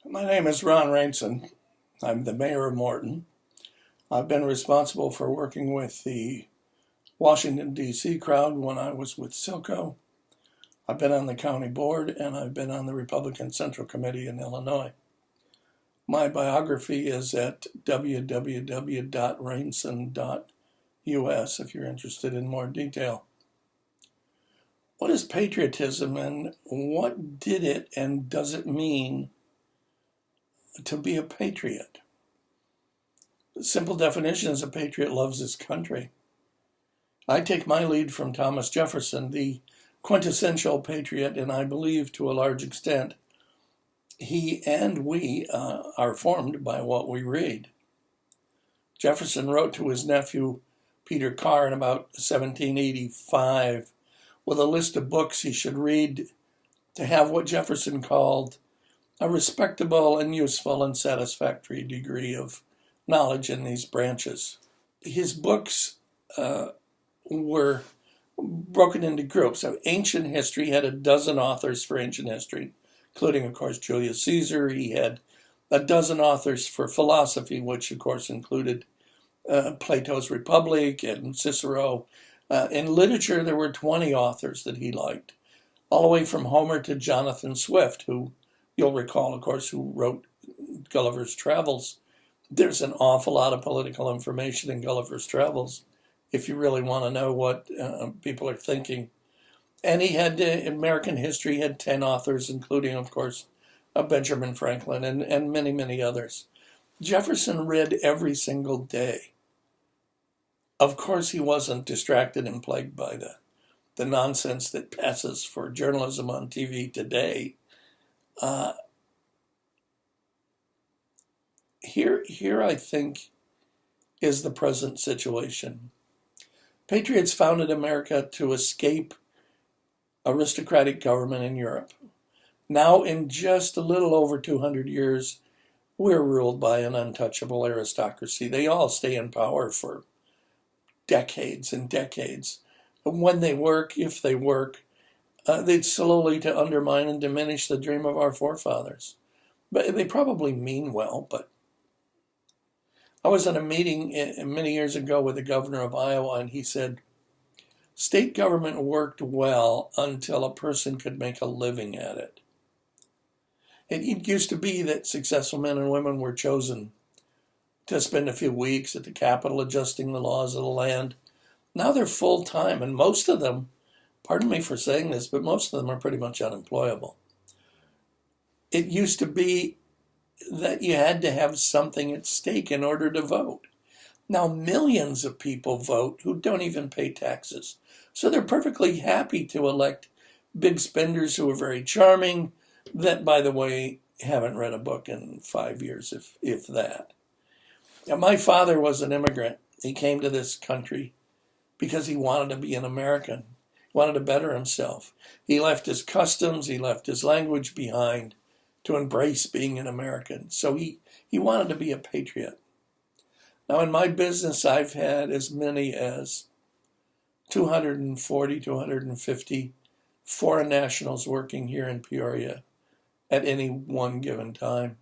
My name is Ron Rainson. I'm the mayor of Morton. I've been responsible for working with the Washington, D.C. crowd when I was with Silco. I've been on the county board and I've been on the Republican Central Committee in Illinois. My biography is at www.rainson.us if you're interested in more detail. What is patriotism and what did it and does it mean to be a patriot? The simple definition is a patriot loves his country. I take my lead from Thomas Jefferson, the quintessential patriot, and I believe to a large extent he and we are formed by what we read. Jefferson wrote to his nephew Peter Carr in about 1785 with a list of books he should read to have what Jefferson called a respectable and useful and satisfactory degree of knowledge in these branches. His books were broken into groups. Ancient history had a dozen authors for ancient history, including, of course, Julius Caesar. He had a dozen authors for philosophy, which, of course, included Plato's Republic and Cicero. In literature, there were 20 authors that he liked, all the way from Homer to Jonathan Swift, who you'll recall, of course, who wrote Gulliver's Travels. There's an awful lot of political information in Gulliver's Travels if you really want to know what people are thinking. And he had, American history had 10 authors, including, of course, Benjamin Franklin and many, many others. Jefferson read every single day. Of course, he wasn't distracted and plagued by the nonsense that passes for journalism on TV today. Here, I think, is the present situation. Patriots founded America to escape aristocratic government in Europe. Now, in just a little over 200 years, we're ruled by an untouchable aristocracy. They all stay in power for decades and decades. When they work, if they work, they'd slowly to undermine and diminish the dream of our forefathers. But they probably mean well, but I was at a meeting many years ago with the governor of Iowa, and he said, state government worked well until a person could make a living at it. It used to be that successful men and women were chosen to spend a few weeks at the Capitol adjusting the laws of the land. Now they're full-time, and most of them, pardon me for saying this, but most of them are pretty much unemployable. It used to be that you had to have something at stake in order to vote. Now millions of people vote who don't even pay taxes. So they're perfectly happy to elect big spenders who are very charming, that, by the way, haven't read a book in 5 years, if that. Now, my father was an immigrant. He came to this country because he wanted to be an American. He wanted to better himself. He left his customs, he left his language behind to embrace being an American. So he wanted to be a patriot. Now, in my business, I've had as many as 240, 250 foreign nationals working here in Peoria at any one given time.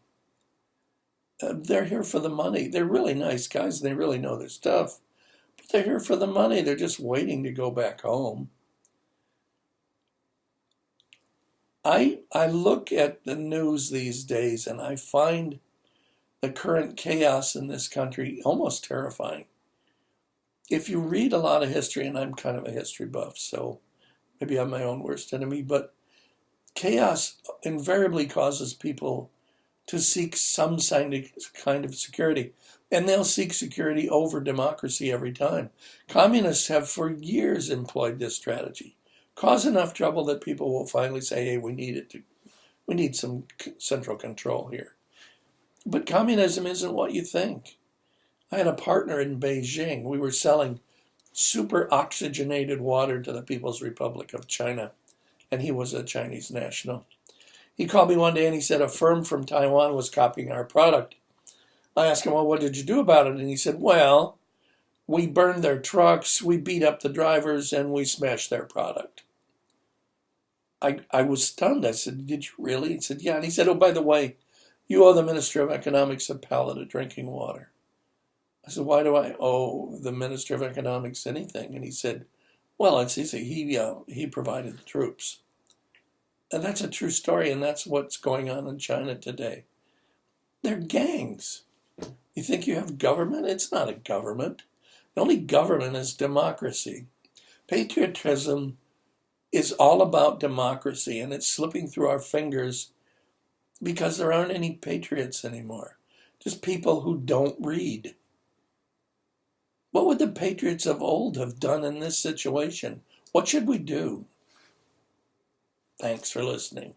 They're here for the money. They're really nice guys and they really know their stuff, but they're here for the money. They're just waiting to go back home. I look at the news these days and I find the current chaos in this country almost terrifying. If you read a lot of history, and I'm kind of a history buff, so maybe I'm my own worst enemy, but chaos invariably causes people to seek some kind of security. And they'll seek security over democracy every time. Communists have for years employed this strategy. Cause enough trouble that people will finally say, hey, we need some central control here. But communism isn't what you think. I had a partner in Beijing. We were selling super oxygenated water to the People's Republic of China, and he was a Chinese national. He called me one day and he said a firm from Taiwan was copying our product. I asked him, well, what did you do about it? And he said, well, we burned their trucks, we beat up the drivers, and we smashed their product. I was stunned. I said, did you really? He said, yeah. And he said, oh, by the way, You owe the Minister of Economics a pallet of drinking water. I said, why do I owe the Minister of Economics anything? And he said, well, it's easy. He provided the troops. And that's a true story, and that's what's going on in China today. They're gangs. You think you have government? It's not a government. The only government is democracy. Patriotism is all about democracy, and it's slipping through our fingers because there aren't any patriots anymore. Just people who don't read. What would the patriots of old have done in this situation? What should we do? Thanks for listening.